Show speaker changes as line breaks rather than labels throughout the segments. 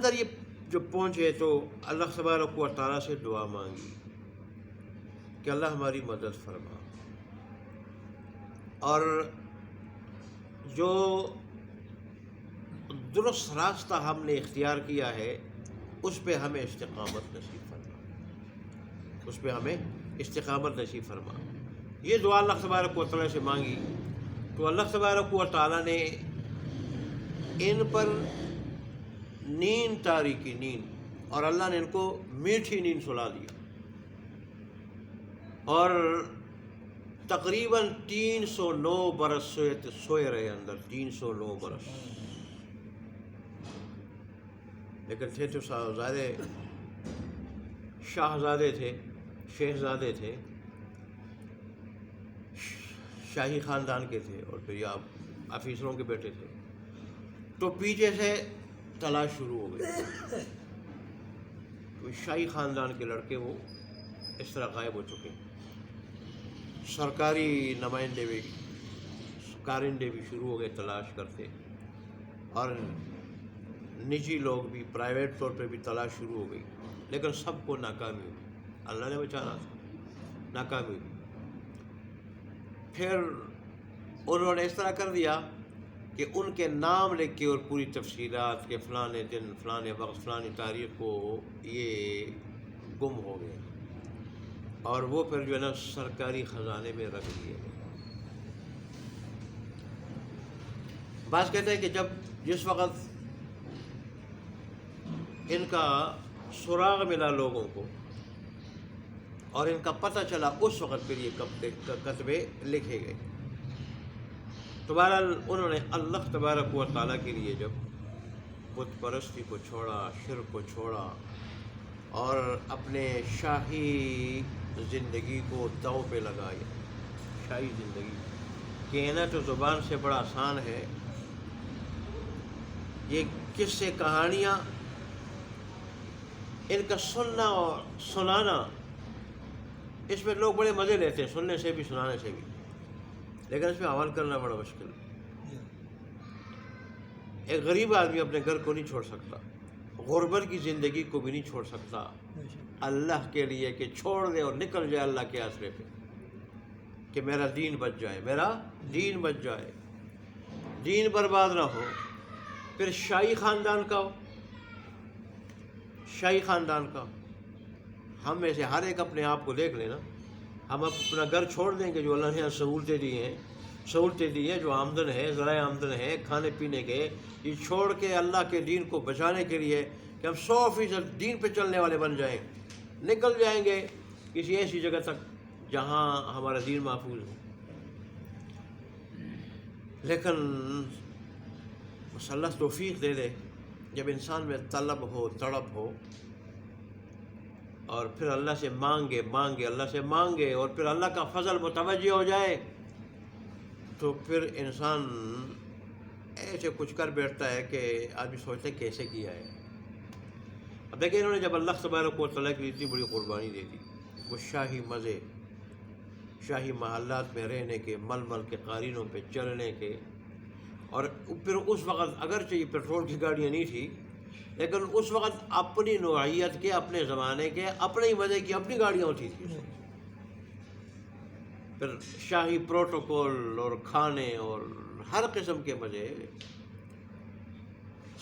اندر یہ جب پہنچے تو اللہ تبارک و تعالیٰ سے دعا مانگی کہ اللہ ہماری مدد فرما، اور جو درست راستہ ہم نے اختیار کیا ہے اس پہ ہمیں استقامت نصیب فرما، اس پہ ہمیں استقامت نصیب فرما۔ یہ دعا اللہ تبارک و تعالیٰ سے مانگی تو اللہ تبارک و تعالیٰ نے ان پر نیند طاری کی، نیند، اور اللہ نے ان کو میٹھی نیند سلا دی، اور تقریباً 309 برس سوئے رہے اندر، 309 برس، لیکن تھے تو شاہزادے تھے، شہزادے تھے، شاہی خاندان کے تھے، اور پھر یا آفیسروں کے بیٹے تھے، تو پیچھے سے تلاش شروع ہو گئی، تو شاہی خاندان کے لڑکے وہ اس طرح غائب ہو چکے، سرکاری نمائندے بھی، کارندے بھی شروع ہو گئے تلاش کرتے، اور نجی لوگ بھی پرائیویٹ طور پہ بھی تلاش شروع ہو گئی، لیکن سب کو ناکامی ہوئی، اللہ نے بچانا تھا، ناکامی ہوئی۔ پھر انہوں نے اس طرح کر دیا کہ ان کے نام لکھ کے اور پوری تفصیلات کہ فلانے دن، فلانے وقت، فلانی تاریخ کو یہ گم ہو گئے، اور وہ پھر جو ہے نا سرکاری خزانے میں رکھ دیے گئے۔ بعض کہتے ہیں کہ جس وقت ان کا سراغ ملا لوگوں کو اور ان کا پتہ چلا، اس وقت پھر یہ کتبے لکھے گئے۔ تو بہرحال انہوں نے اللہ تبارک و تعالیٰ کے لیے جب بت پرستی کو چھوڑا، شرک کو چھوڑا، اور اپنے شاہی زندگی کو داؤ پہ لگایا، شاہی زندگی کہنا تو زبان سے بڑا آسان ہے، یہ قصے کہانیاں ان کا سننا اور سنانا، اس میں لوگ بڑے مزے لیتے ہیں، سننے سے بھی سنانے سے بھی، لیکن اس میں عمل کرنا بڑا مشکل ہے۔ ایک غریب آدمی اپنے گھر کو نہیں چھوڑ سکتا، غربت کی زندگی کو بھی نہیں چھوڑ سکتا اللہ کے لیے کہ چھوڑ دے اور نکل جائے اللہ کے آسرے پہ، کہ میرا دین بچ جائے، میرا دین بچ جائے، دین برباد نہ ہو۔ پھر شاہی خاندان کا ہو، شاہی خاندان کا، ہم میں سے ہر ایک اپنے آپ کو دیکھ لینا، ہم اپنا گھر چھوڑ دیں گے جو اللہ نے سہولتیں دی ہیں، جو آمدن ہے، ذرائع آمدن ہے، کھانے پینے کے، یہ چھوڑ کے اللہ کے دین کو بچانے کے لیے کہ ہم 100% دین پہ چلنے والے بن جائیں، نکل جائیں گے کسی ایسی جگہ تک جہاں ہمارا دین محفوظ ہو۔ لیکن بس اللہ توفیق دے دے، جب انسان میں طلب ہو، تڑپ ہو، اور پھر اللہ سے مانگے اللہ سے مانگے، اور پھر اللہ کا فضل متوجہ ہو جائے، تو پھر انسان ایسے کچھ کر بیٹھتا ہے کہ آدمی سوچتا ہے کیسے کیا ہے۔ اب دیکھیں انہوں نے جب اللہ تبارک و تعالیٰ کی اتنی بڑی قربانی دے دی، وہ شاہی مزے، شاہی محلات میں رہنے کے، ململ کے قالینوں پہ چلنے کے، اور پھر اس وقت اگرچہ یہ پیٹرول کی گاڑیاں نہیں تھی، لیکن اس وقت اپنی نوعیت کے، اپنے زمانے کے، اپنے ہی مزے کی اپنی گاڑیاں ہوتی تھیں، پھر شاہی پروٹوکول اور کھانے اور ہر قسم کے مزے،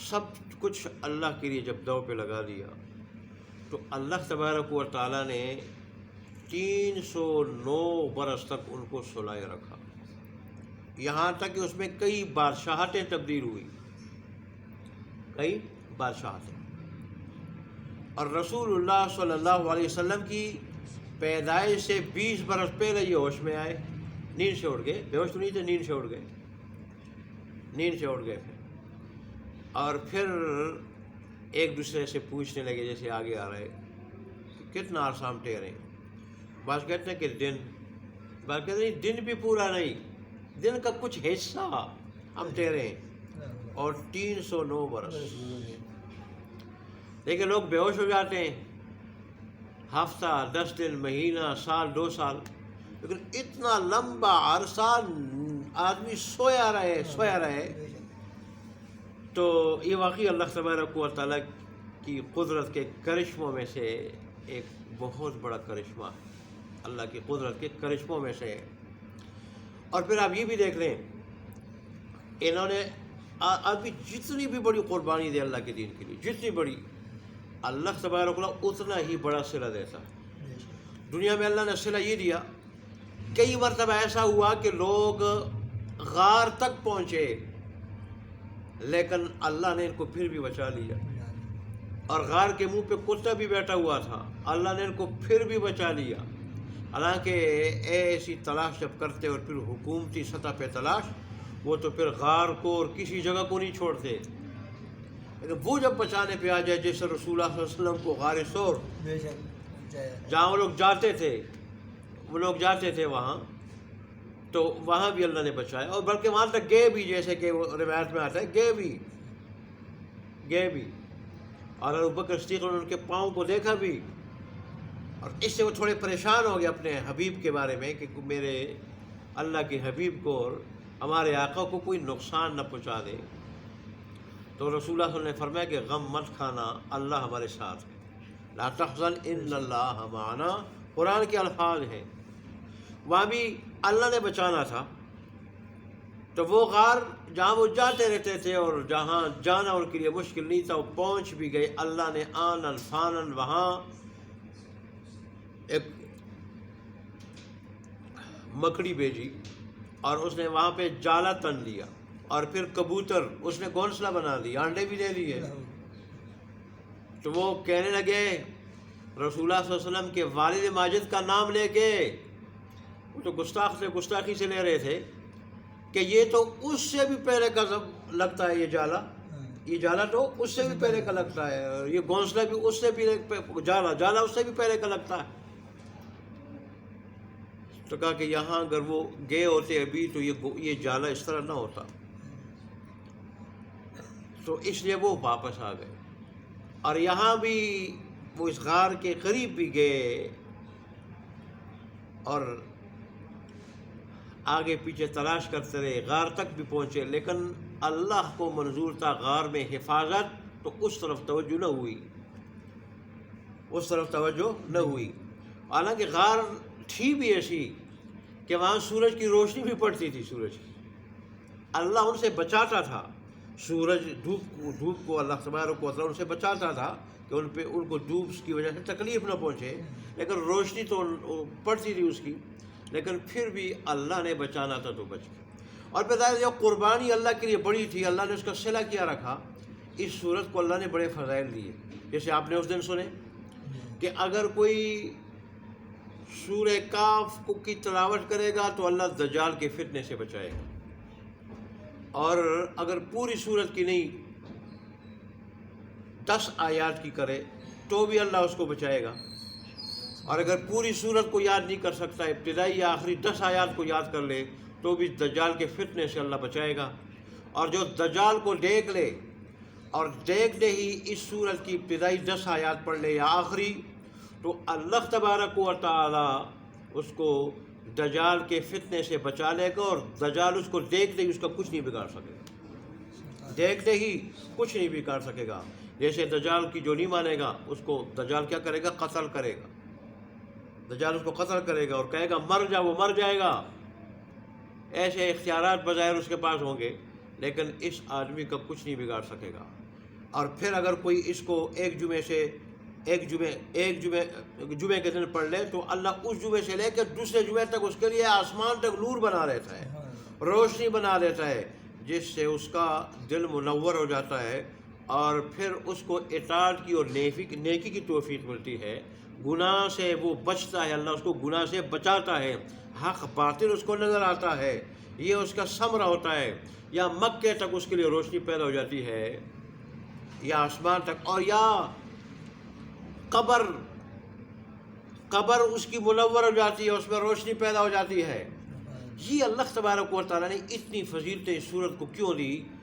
سب کچھ اللہ کے لیے جب داؤ پہ لگا دیا، تو اللہ تبارک و تعالیٰ نے 309 برس تک ان کو سلائے رکھا، یہاں تک کہ اس میں کئی بادشاہتیں تبدیل ہوئی، کئی بادشاہتیں، اور رسول اللہ صلی اللہ علیہ وسلم کی پیدائش سے 20 برس پہلے یہ ہوش میں آئے، نیند سے اٹھ گئے، بے ہوش تو نہیں تھے، نیند سے اٹھ گئے، نیند سے اٹھ گئے پھر، اور پھر ایک دوسرے سے پوچھنے لگے جیسے آگے آ رہے کہ کتنا عرصہ ہم ٹھہرے، بعض کہتے ہیں کہ دن، بعض کہتے ہیں دن بھی پورا نہیں، دن کا کچھ حصہ ہم ٹھہرے ہیں، اور 309 برس۔ لیکن لوگ بے ہوش ہو جاتے ہیں، ہفتہ، 10 دن، مہینہ، سال، 2 سال، لیکن اتنا لمبا عرصہ آدمی سویا رہے، تو یہ واقعی اللہ تبارک و تعالیٰ کی قدرت کے کرشموں میں سے ایک بہت بڑا کرشمہ، اللہ کی قدرت کے کرشموں میں سے ہے۔ اور پھر آپ یہ بھی دیکھ لیں، انہوں نے آدمی جتنی بھی بڑی قربانی دے اللہ کے دین کے لیے، جتنی بڑی، اللہ تبارک و تعالیٰ اتنا ہی بڑا صلہ دیتا ہے۔ دنیا میں اللہ نے صلہ یہ دیا، کئی مرتبہ ایسا ہوا کہ لوگ غار تک پہنچے لیکن اللہ نے ان کو پھر بھی بچا لیا، اور غار کے منہ پہ کتا بھی بیٹھا ہوا تھا، اللہ نے ان کو پھر بھی بچا لیا۔ حالانکہ ایسی تلاش جب کرتے اور پھر حکومتی سطح پہ تلاش، وہ تو پھر غار کو اور کسی جگہ کو نہیں چھوڑتے، لیکن وہ جب بچانے پہ آ جائے، جیسے رسول اللہ صلی اللہ علیہ وسلم کو غار ثور جہاں وہ لوگ جاتے تھے وہاں، تو وہاں بھی اللہ نے بچایا، اور بلکہ وہاں تک گئے بھی، جیسے کہ وہ روایت میں آتا ہے گئے بھی، اور ابوبکر صدیق نے ان کے پاؤں کو دیکھا بھی، اور اس سے وہ تھوڑے پریشان ہو گئے اپنے حبیب کے بارے میں کہ میرے اللہ کے حبیب کو اور ہمارے آقا کو کوئی نقصان نہ پہنچا دے۔ تو رسول اللہ صلی اللہ علیہ وسلم نے فرمایا کہ غم مت کھانا، اللہ ہمارے ساتھ ہے، لا تحزن ان اللہ معنا، قرآن کے الفاظ ہیں۔ وہاں بھی اللہ نے بچانا تھا، تو وہ غار جہاں وہ جاتے رہتے تھے اور جہاں جانا ان کے لیے مشکل نہیں تھا، وہ پہنچ بھی گئے۔ اللہ نے آنن فانن وہاں ایک مکڑی بھیجی، اور اس نے وہاں پہ جالا تن لیا، اور پھر کبوتر اس نے گھونسلہ بنا لیا، انڈے بھی دے دیے۔ تو وہ کہنے لگے رسول اللہ صلی اللہ علیہ وسلم کے والد ماجد کا نام لے کے، وہ تو گستاخی سے لے رہے تھے کہ یہ تو اس سے بھی پہلے کا لگتا ہے، یہ جالا تو اس سے بھی پہلے کا لگتا ہے، یہ گھونسلہ بھی اس سے بھی، جالا اس سے بھی پہلے کا لگتا ہے۔ تو کہا کہ یہاں اگر وہ گئے ہوتے ابھی تو یہ جالا اس طرح نہ ہوتا، تو اس لیے وہ واپس آ گئے۔ اور یہاں بھی وہ اس غار کے قریب بھی گئے اور آگے پیچھے تلاش کرتے رہے، غار تک بھی پہنچے، لیکن اللہ کو منظور تھا غار میں حفاظت، تو اس طرف توجہ نہ ہوئی۔ حالانکہ غار تھی بھی ایسی کہ وہاں سورج کی روشنی بھی پڑتی تھی، سورج کی، اللہ ان سے بچاتا تھا، سورج دھوپ کو اللہ تبارک و تعالیٰ ان سے بچاتا تھا کہ ان کو دھوپ کی وجہ سے تکلیف نہ پہنچے، لیکن روشنی تو پڑتی تھی اس کی، لیکن پھر بھی اللہ نے بچانا تھا تو بچ گئے۔ اور پھر جب قربانی اللہ کے لیے بڑی تھی، اللہ نے اس کا صلہ کیا رکھا۔ اس صورت کو اللہ نے بڑے فضائل دیے، جیسے آپ نے اس دن سنے کہ اگر کوئی سورہ کاف کی تلاوت کرے گا تو اللہ دجال کے فتنے سے بچائے گا، اور اگر پوری سورت کی نہیں 10 آیات کی کرے تو بھی اللہ اس کو بچائے گا، اور اگر پوری سورت کو یاد نہیں کر سکتا، ابتدائی یا آخری 10 آیات کو یاد کر لے تو بھی دجال کے فتنے سے اللہ بچائے گا۔ اور جو دجال کو دیکھ لے اور دیکھتے ہی اس سورت کی ابتدائی 10 آیات پڑھ لے یا آخری، تو اللہ تبارک و تعالی اس کو دجال کے فتنے سے بچا لے گا، اور دجال اس کو دیکھتے ہی اس کا کچھ نہیں بگاڑ سکے گا، جیسے دجال کی جو نہیں مانے گا اس کو دجال کیا کرے گا؟ قتل کرے گا، دجال اس کو قتل کرے گا اور کہے گا مر جا، وہ مر جائے گا۔ ایسے اختیارات بظاہر اس کے پاس ہوں گے، لیکن اس آدمی کا کچھ نہیں بگاڑ سکے گا۔ اور پھر اگر کوئی اس کو ایک جمعے کے دن پڑھ لے تو اللہ اس جمعے سے لے کے دوسرے جمعے تک اس کے لیے آسمان تک نور بنا دیتا ہے، روشنی بنا دیتا ہے، جس سے اس کا دل منور ہو جاتا ہے، اور پھر اس کو اطاعت کی اور نیکی کی توفیق ملتی ہے، گناہ سے وہ بچتا ہے، اللہ اس کو گناہ سے بچاتا ہے، حق باطل اس کو نظر آتا ہے، یہ اس کا ثمرہ ہوتا ہے، یا مکے تک اس کے لیے روشنی پیدا ہو جاتی ہے، یا آسمان تک، اور یا قبر اس کی منور ہو جاتی ہے، اس میں روشنی پیدا ہو جاتی ہے۔ یہ اللہ تبارک و تعالیٰ نے اتنی فضیلتیں اس سورت کو کیوں دی؟